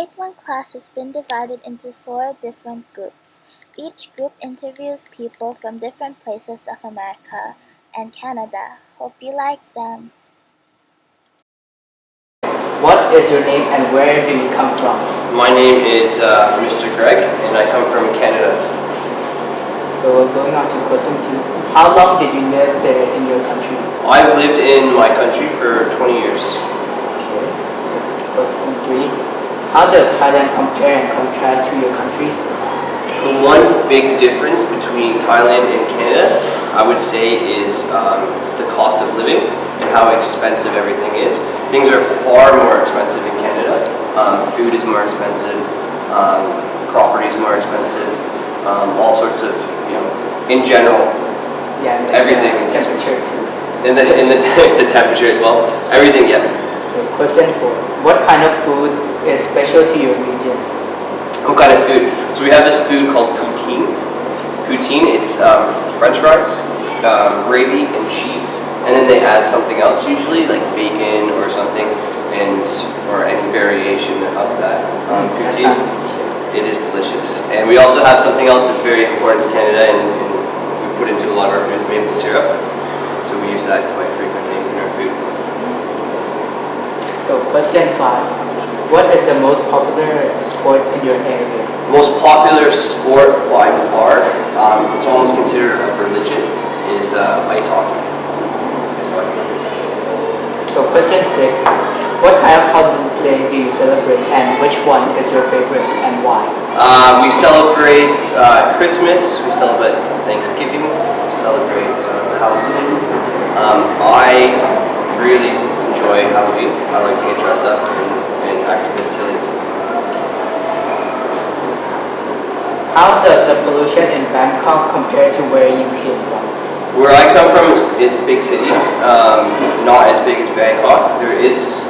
Grade 1 class has been divided into 4 different groups. Each group interviews people from different places of America and Canada. Hope you like them. What is your name and where do you come from? My name is Mr. Greg, and I come from Canada. So going on to question 2. How long did you live there in your country? I lived in my country for 20 years. Okay. Question 3. How does Thailand compare and contrast to your country? The one big difference between Thailand and Canada, I would say, is the cost of living and how expensive everything is. Things are far more expensive in Canada. Food is more expensive, property is more expensive, all sorts of, in general, Yeah, everything is temperature too. in the temperature as well. Everything, yeah. Okay, question 4. What kind of food is special to your region? What kind of food? So we have this food called poutine. Poutine, it's French fries, gravy, and cheese, and then they add something else, usually like bacon or something, or any variation of that. Poutine, it is delicious. And we also have something else that's very important in Canada, and we put into a lot of our foods, maple syrup. So we use that quite frequently in our food. So question 5. What is the most popular sport in your area? Most popular sport by far, it's almost considered a religion, is ice hockey. Ice hockey. So question 6. What kind of holiday do you celebrate and which one is your favorite and why? We celebrate Christmas, we celebrate Thanksgiving, we celebrate Halloween. I really enjoy Halloween. I like to get dressed up and act a bit silly. How does the pollution in Bangkok compare to where you came from? Where I come from is a big city, not as big as Bangkok. There is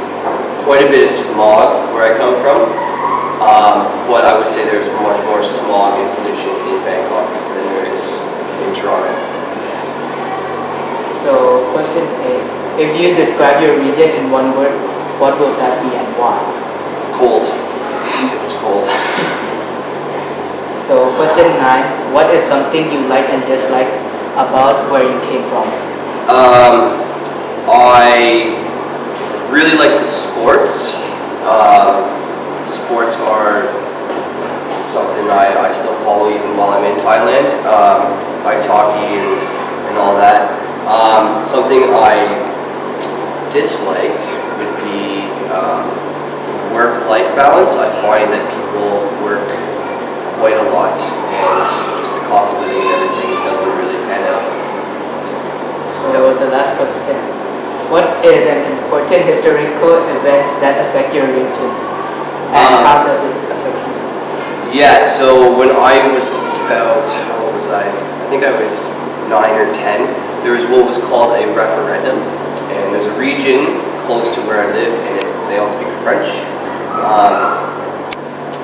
quite a bit of smog where I come from, but I would say there's much more smog and pollution in Bangkok than there is in Toronto. So question 8. If you describe your region in one word, what will that be and why? Cold, because it's cold. So question 9. What is something you like and dislike about where you came from? I really like the sports. Sports are something I still follow even while I'm in Thailand. Ice hockey and all that. Something I dislike would be work-life balance. I find that people work quite a lot, and just the cost of living and everything doesn't really pan out. So the last question. What is an important historical event that affects your region? And how does it affect you? Yeah, so when I was about, what was I? I think I was 9 or 10. There was what was called a referendum, and there's a region close to where I live, and they all speak French.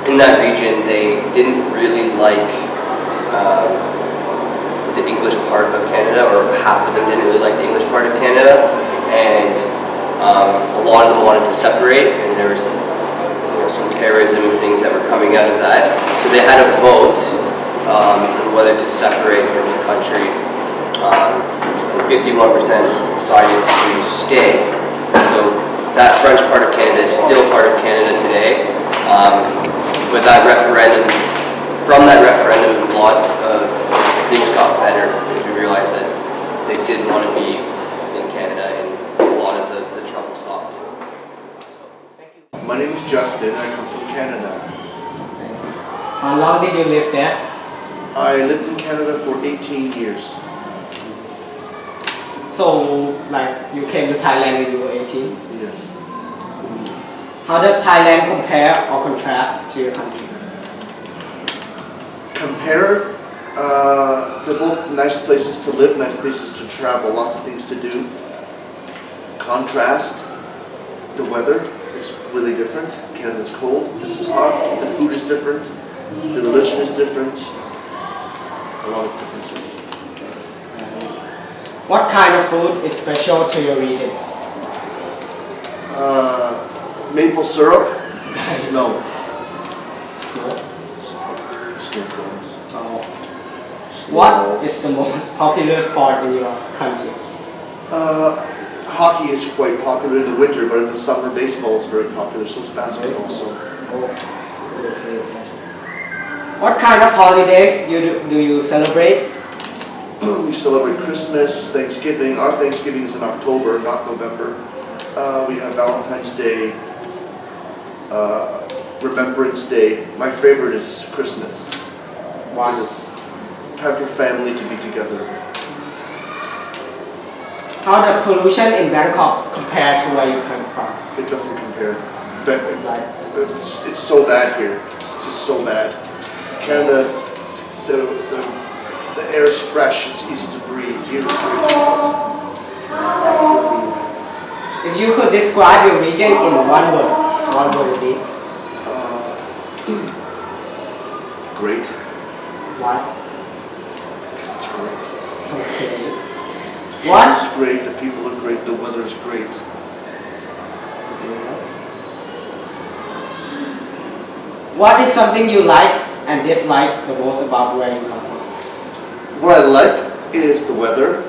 In that region, they didn't really like the English part of Canada, or half of them didn't really like the English part of Canada, and a lot of them wanted to separate, and there was some terrorism and things that were coming out of that. So they had a vote on whether to separate from the country. 51% decided to stay. So that French part of Canada is still part of Canada today. But from that referendum, a lot of things got better because we realized that they did want to be in Canada, and a lot of the trouble stopped. So, Thank you. My name is Justin. I come from Canada. How long did you live there? I lived in Canada for 18 years. So, like, you came to Thailand when you were 18? Yes. How does Thailand compare or contrast to your country? Compare, they're both nice places to live, nice places to travel, lots of things to do. Contrast, the weather, it's really different. Canada's cold, this is hot, the food is different, the religion is different, a lot of differences. What kind of food is special to your region? Maple syrup, snow. snow cones. Oh. Snow What balls. is the most popular sport in your country? Hockey is quite popular in the winter, but in the summer, baseball is very popular. So is basketball. So. Okay. What kind of holidays do you celebrate? We celebrate Christmas, Thanksgiving. Our Thanksgiving is in October, not November. We have Valentine's Day, Remembrance Day. My favorite is Christmas because it's time for family to be together. How does pollution in Bangkok compare to where you come from? It doesn't compare. But it's so bad here. It's just so bad. Canada, the air is fresh. It's easy to breathe. Here it's very difficult. If you could describe your region in one word, what would it be? Great. Why? It's great. Okay. The What? food is great. The people are great. The weather is great. What is something you like and dislike the most about where you come from? What I like is the weather.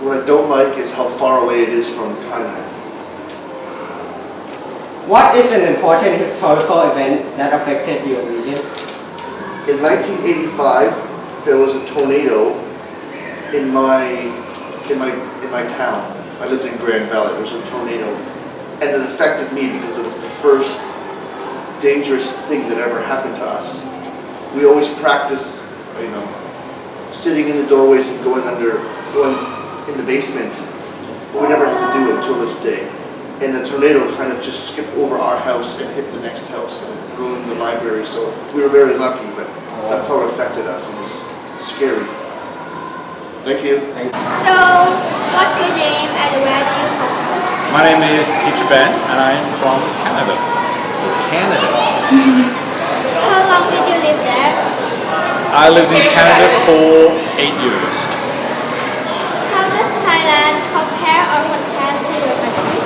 What I don't like is how far away it is from Thailand. What is an important historical event that affected your region? In 1985, there was a tornado in my town. I lived in Grand Valley. There was a tornado, and it affected me because it was the first dangerous thing that ever happened to us. We always practice, sitting in the doorways and going in the basement, but we never had to do it until this day. And the tornado kind of just skipped over our house and hit the next house and ruined the library. So we were very lucky, but that's how it affected us. It was scary. Thank you. So, what's your name and where do you come from? My name is Teacher Ben and I am from Canada. Canada. How long did you live there? I lived in Canada for 8 years. How does Thailand compare or contrast to your country?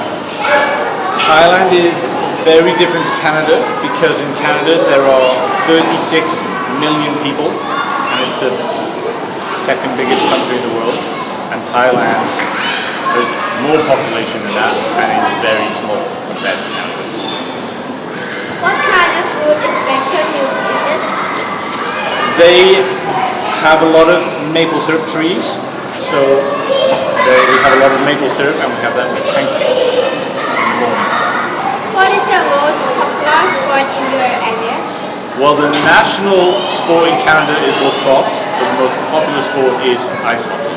Thailand is very different to Canada because in Canada there are 36 million people and it's the second biggest country in the world, and Thailand has more population than that and is very small compared to Canada. What kind of food is better you eat? They have a lot of maple syrup trees, so we have a lot of maple syrup and we have that with pancakes in the morning. What is the most popular sport in your area? Well, the national sport in Canada is lacrosse, but the most popular sport is ice hockey.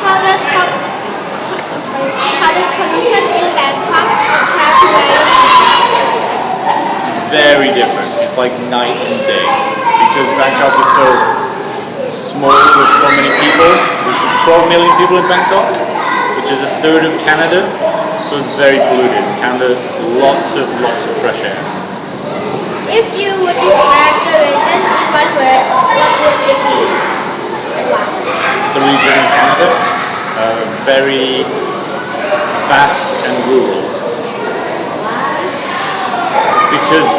How does pollution in Bangkok compare to where you come from? Very different. It's like night and day because Bangkok is so small with so many people. There's 12 million people in Bangkok, which is a third of Canada, so it's very polluted. Canada, lots of fresh air. If you would describe the region in one word, what would it be? And why? The region in Canada, very vast and rural. Because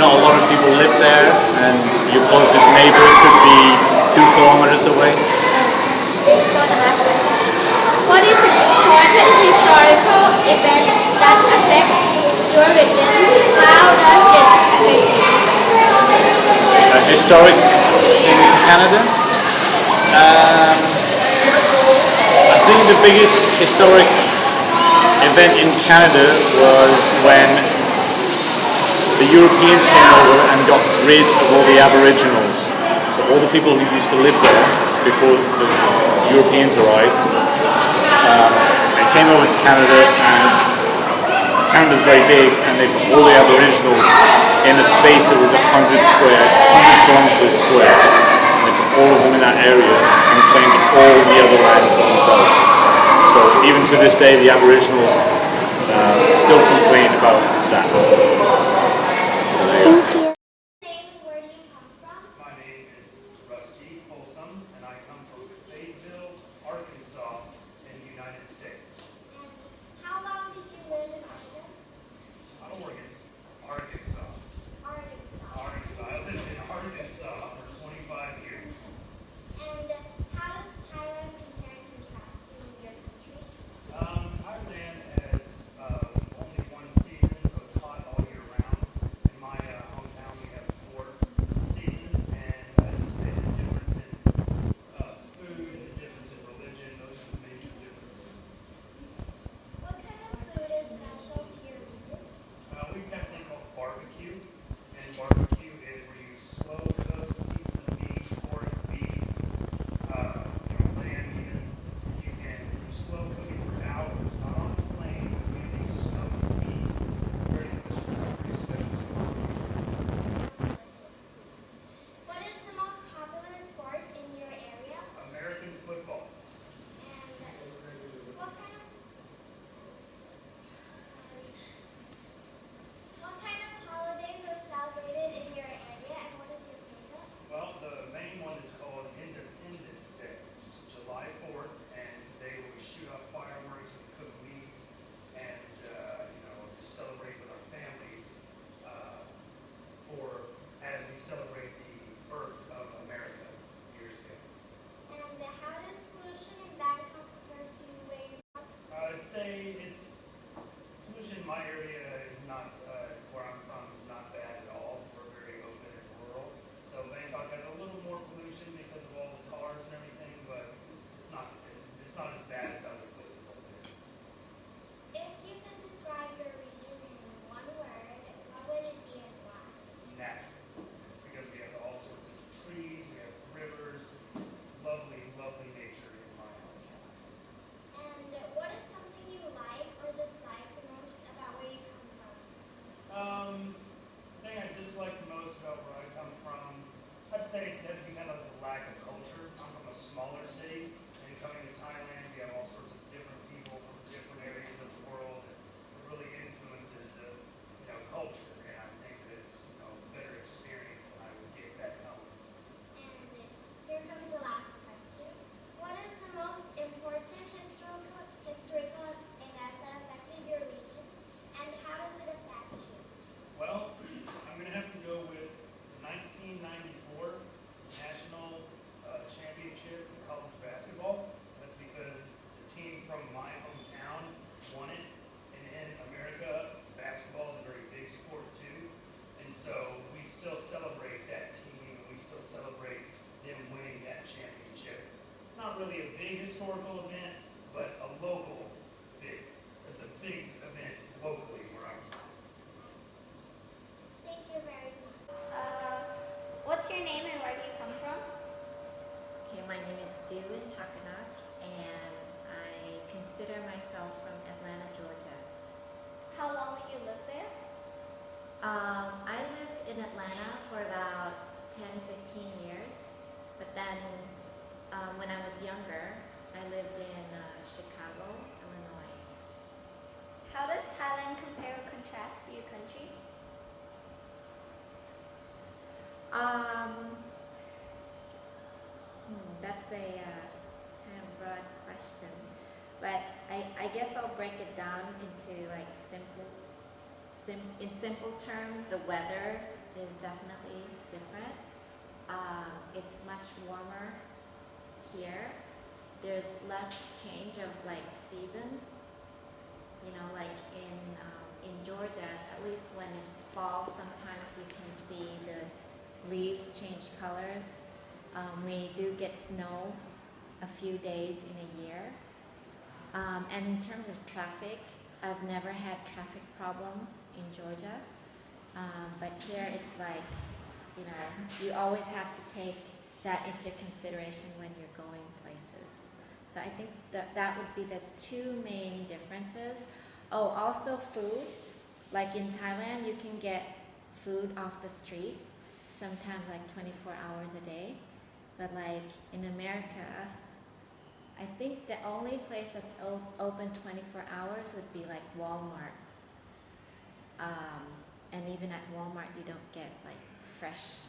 not a lot of people live there and your closest neighbor could be 2 kilometers away. What is an important historical event that affects your region? How does it affect you? Historic in Canada? I think the biggest historic event in Canada was when the Europeans came over and got rid of all the Aboriginals. So all the people who used to live there before the Europeans arrived, they came over to Canada, and Canada's very big, and they put all the Aboriginals in a space that was 100 kilometers square. And they put all of them in that area and claimed all the other land for themselves. So even to this day, the Aboriginals still complain about that. So they are. Thank you. Where do you come from? My name is Rusty Folsom, and I come from Fayetteville, Arkansas, in the United States. How long did you live in Oregon? Oregon, Arkansas. Arkansas. say it's pollution in my area is not where I'm from is not bad at all. We're very open and rural. So Bangkok has a little more pollution because of all the cars and everything, but it's not as bad as other places up there. If you could describe your region in one word, what would it be and why? Natural. It's because we have all sorts of trees, we have rivers, lovely, lovely nature in my hometown. And what is something you like or dislike the most about where you come from? The thing I dislike the most about where I come from, I'd say that'd be kind of the lack of culture. I'm from a smaller city, and coming to Thailand, we have all sorts of different people from different areas of the world. It really influences the culture, and I think that it's a better experience than I would get back home. And here comes the last question. What is the most important historical event that affected your region, and how does it affect you? Well, I'm going to have to go with the 1994 National Championship in college basketball. That's because the team from my hometown won it. And in America, basketball is a very big sport too. And so we still celebrate that team, and we still celebrate them winning that championship. Not really a big historical event, but a local big. It's a big event locally where I'm from. Thank you very much. What's your name and where do you come from? Okay, my name is Devin Takanak, and I consider myself from Atlanta, Georgia. How long will you live there? I lived in Atlanta for about 10, 15 years, but then when I was younger, I lived in Chicago, Illinois. How does Thailand compare or contrast to your country? That's a kind of broad question, but I guess I'll break it down into like in simple terms. The weather is definitely different. It's much warmer here. There's less change of like seasons. Like in Georgia, at least when it's fall, sometimes you can see the leaves change colors. We do get snow a few days in a year. And in terms of traffic, I've never had traffic problems in Georgia. But here it's like, you always have to take that into consideration when you're going places. So I think that would be the two main differences. Oh, also food. Like in Thailand, you can get food off the street, sometimes like 24 hours a day. But like in America, I think the only place that's open 24 hours would be like Walmart. And even at Walmart, you don't get like fresh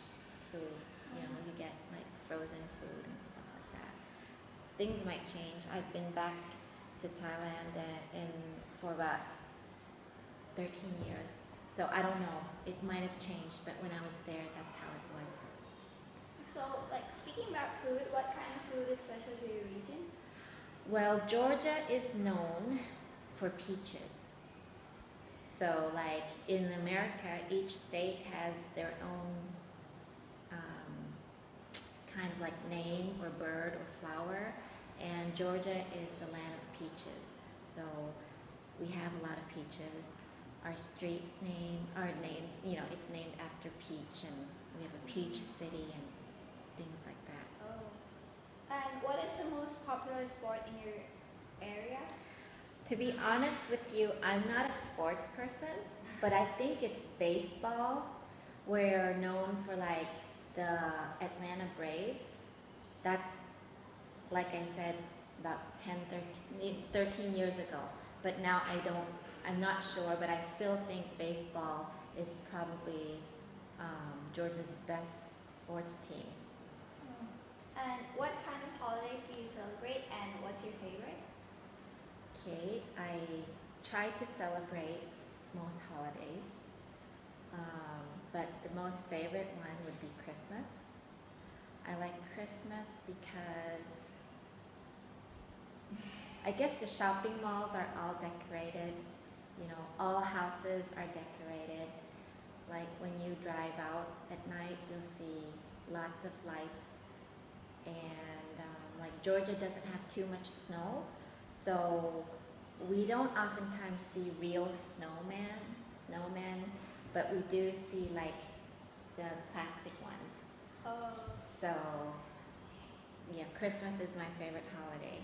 food. You get like frozen food and stuff like that. Things might change. I've been back to Thailand for about 13 years. So I don't know. It might have changed, but when I was there, that's how it was. So, like, speaking about food, what kind of food is special to your region? Well, Georgia is known for peaches. So, like in America, each state has their own kind of like name or bird or flower, and Georgia is the land of peaches. So we have a lot of peaches. Our street name, it's named after peach, and we have a peach city and things like that. Oh. And what is the most popular sport in your area? To be honest with you, I'm not a sports person, but I think it's baseball. We're known for like the Atlanta Braves. That's, like I said, about 13 years ago. But now I'm not sure, but I still think baseball is probably Georgia's best sports team. And what kind of holidays do you celebrate, and what's your favorite? Okay, I try to celebrate most holidays, but the most favorite one would be Christmas. I like Christmas because I guess the shopping malls are all decorated. You know, all houses are decorated. Like when you drive out at night, you'll see lots of lights. And like Georgia doesn't have too much snow, so we don't oftentimes see real snowmen, but we do see like the plastic ones. Oh. So yeah, Christmas is my favorite holiday.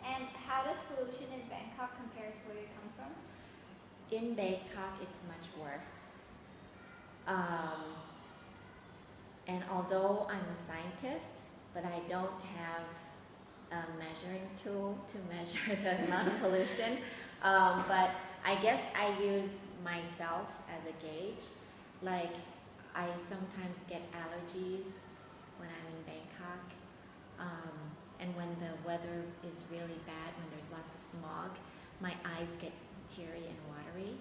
And how does pollution in Bangkok compare to where you come from? In Bangkok, it's much worse. And although I'm a scientist, but I don't have a measuring tool to measure the amount of pollution. But I guess I use myself as a gauge. Like, I sometimes get allergies when I'm in Bangkok. And when the weather is really bad, when there's lots of smog, my eyes get teary and watery.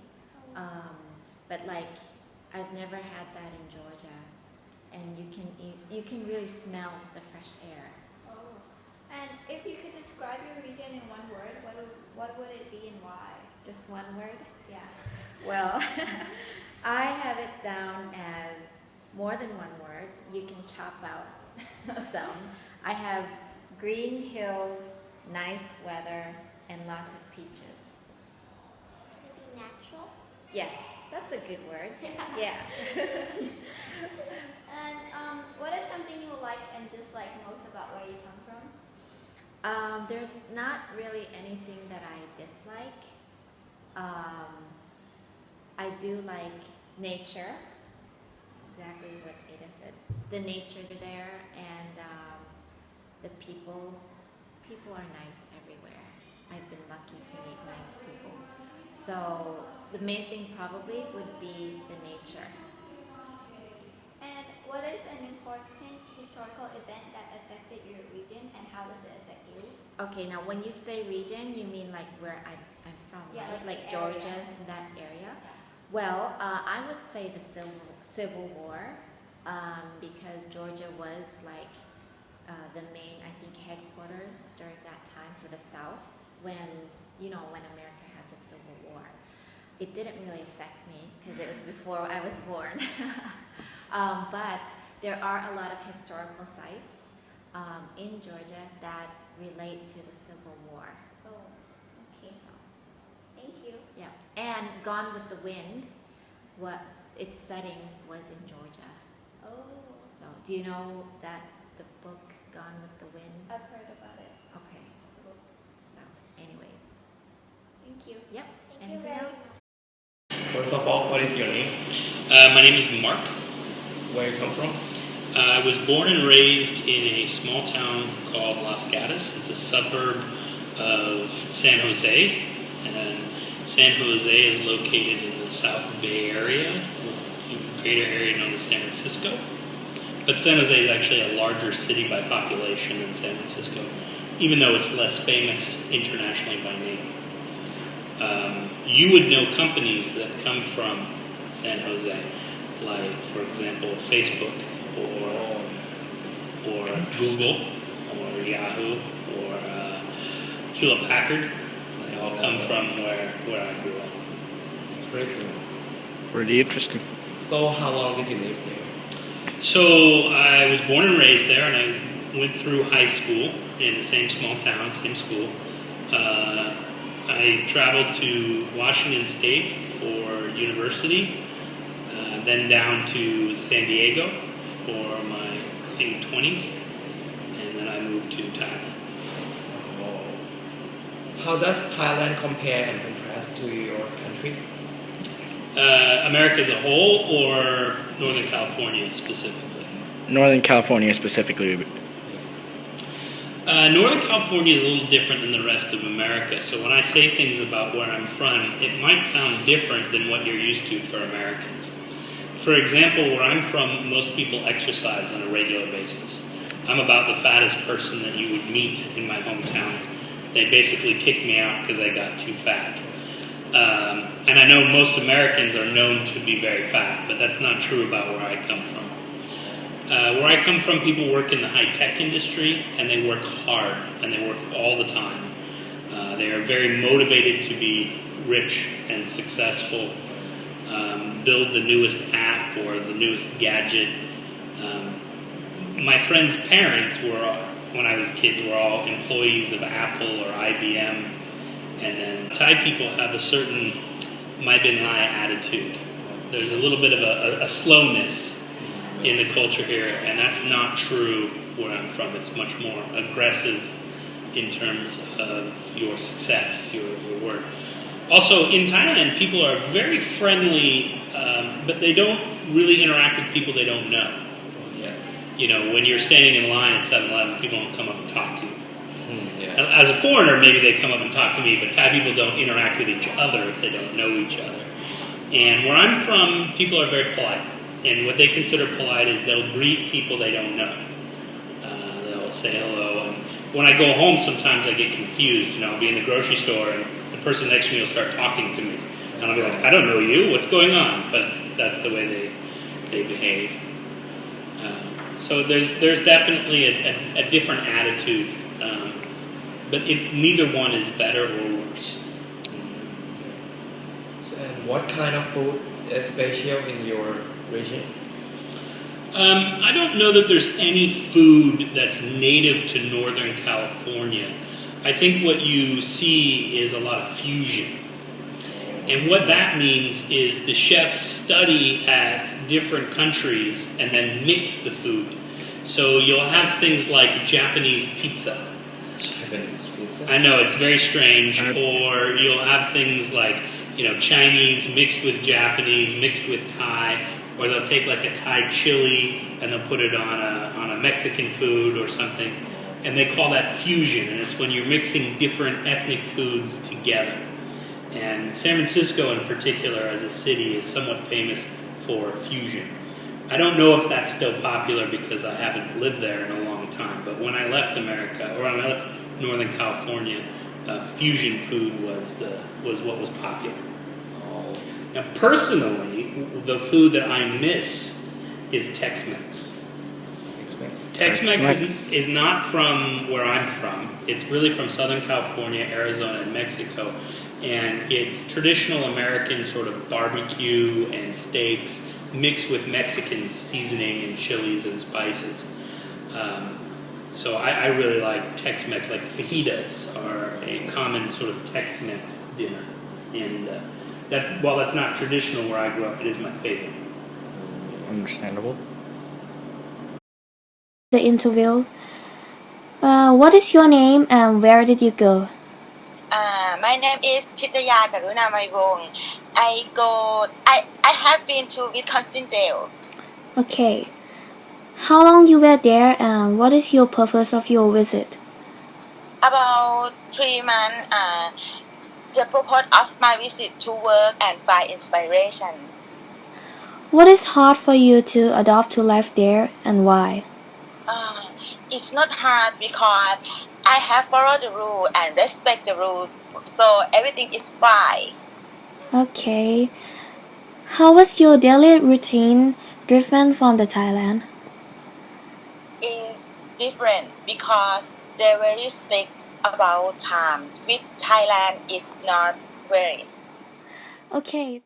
But like, I've never had that in Georgia. And you can really smell the fresh air. Oh. And if you could describe your region in one word, what would it be and why? Just one word? Yeah. Well, I have it down as more than one word. You can chop out some. I have green hills, nice weather, and lots of peaches. Maybe natural? Yes, that's a good word. Yeah. And what is something you like and dislike most about where you come from? There's not really anything that I dislike. I do like nature, exactly what Ada said. The nature there, and the people are nice everywhere. I've been lucky to meet nice people. So the main thing probably would be the nature. And what is an important historical event that affected your region and how does it affect you? Okay, now when you say region, you mean like where I'm from, Yeah, right? like Like the Georgia, area. that area? Well, I would say the Civil War, because Georgia was like the main, I think, headquarters during that time for the South when America had the Civil War. It didn't really affect me because it was before I was born. But there are a lot of historical sites in Georgia that relate to the Civil War. Oh, okay. So, Thank you. yeah. And Gone with the Wind, its setting was in Georgia. Oh, So do you know that the book Gone with the Wind? I've heard about it. Okay. So anyways. Thank you. Yep. Thank you Anything very else? much. First of all, what is your name? My name is Mark. Where you come from? I was born and raised in a small town called Los Gatos. It's a suburb of San Jose. And San Jose is located in the South Bay Area, a greater area known as San Francisco. But San Jose is actually a larger city by population than San Francisco, even though it's less famous internationally by name. You would know companies that come from San Jose, like, for example, Facebook or Google or Yahoo or Hewlett Packard. They all come from where I grew up. It's very cool. Really interesting. So how long did you live there? So I was born and raised there, and I went through high school in the same small town, same school. I traveled to Washington State for university, then down to San Diego for my late 20s, and then I moved to Thailand. How does Thailand compare and contrast to your country? America as a whole, or Northern California specifically? Northern California specifically. Northern California is a little different than the rest of America, so when I say things about where I'm from, it might sound different than what you're used to for Americans. For example, where I'm from, most people exercise on a regular basis. I'm about the fattest person that you would meet in my hometown. They basically kicked me out because I got too fat. And I know most Americans are known to be very fat, but that's not true about where I come from. Where I come from, people work in the high-tech industry, and they work hard, and they work all the time. They are very motivated to be rich and successful, build the newest app or the newest gadget. My friends' parents were, when I was kids, were all employees of Apple or IBM. And then Thai people have a certain mai bin lai attitude. There's a little bit of a slowness in the culture here, and that's not true where I'm from. It's much more aggressive in terms of your success, your work. Also, in Thailand, people are very friendly, but they don't really interact with people they don't know. Yes. You know, when you're standing in line at 7-Eleven, people don't come up and talk to you. Yeah. As a foreigner, maybe they come up and talk to me, but Thai people don't interact with each other if they don't know each other. And where I'm from, people are very polite. And what they consider polite is they'll greet people they don't know. They'll say hello. And when I go home, sometimes I get confused. You know, I'll be in the grocery store and the person next to me will start talking to me. And I'll be like, I don't know you, what's going on? But that's the way they behave. So there's definitely a different attitude. But it's neither one is better or worse. So, and what kind of food is special in your region? I don't know that there's any food that's native to Northern California. I think what you see is a lot of fusion. And what that means is the chefs study at different countries and then mix the food. So you'll have things like Japanese pizza. Japanese pizza? I know, it's very strange. Or you'll have things like, you know, Chinese mixed with Japanese, mixed with Thai. Or they'll take like a Thai chili and they'll put it on a Mexican food or something. And they call that fusion. And it's when you're mixing different ethnic foods together. And San Francisco in particular as a city is somewhat famous for fusion. I don't know if that's still popular because I haven't lived there in a long time, but when I left America, or when I left Northern California, fusion food was what was popular. Now personally, the food that I miss is Tex-Mex. Tex-Mex is not from where I'm from. It's really from Southern California, Arizona, and Mexico. And it's traditional American sort of barbecue and steaks mixed with Mexican seasoning and chilies and spices. So I really like Tex-Mex, like fajitas are a common sort of Tex-Mex dinner. And while that's not traditional where I grew up, it is my favorite. Understandable. The interview. What is your name and where did you go? My name is Titaya Karuna Maivong. I have been to Wisconsin-Dale. Okay. How long you were there and what is your purpose of your visit? About 3 months. The purpose of my visit to work and find inspiration. What is hard for you to adapt to life there and why? It's not hard because I have followed the rule and respect the rules, so everything is fine. Okay. How was your daily routine different from the Thailand? It's different because they're very strict about time. With Thailand, it's not very. Okay.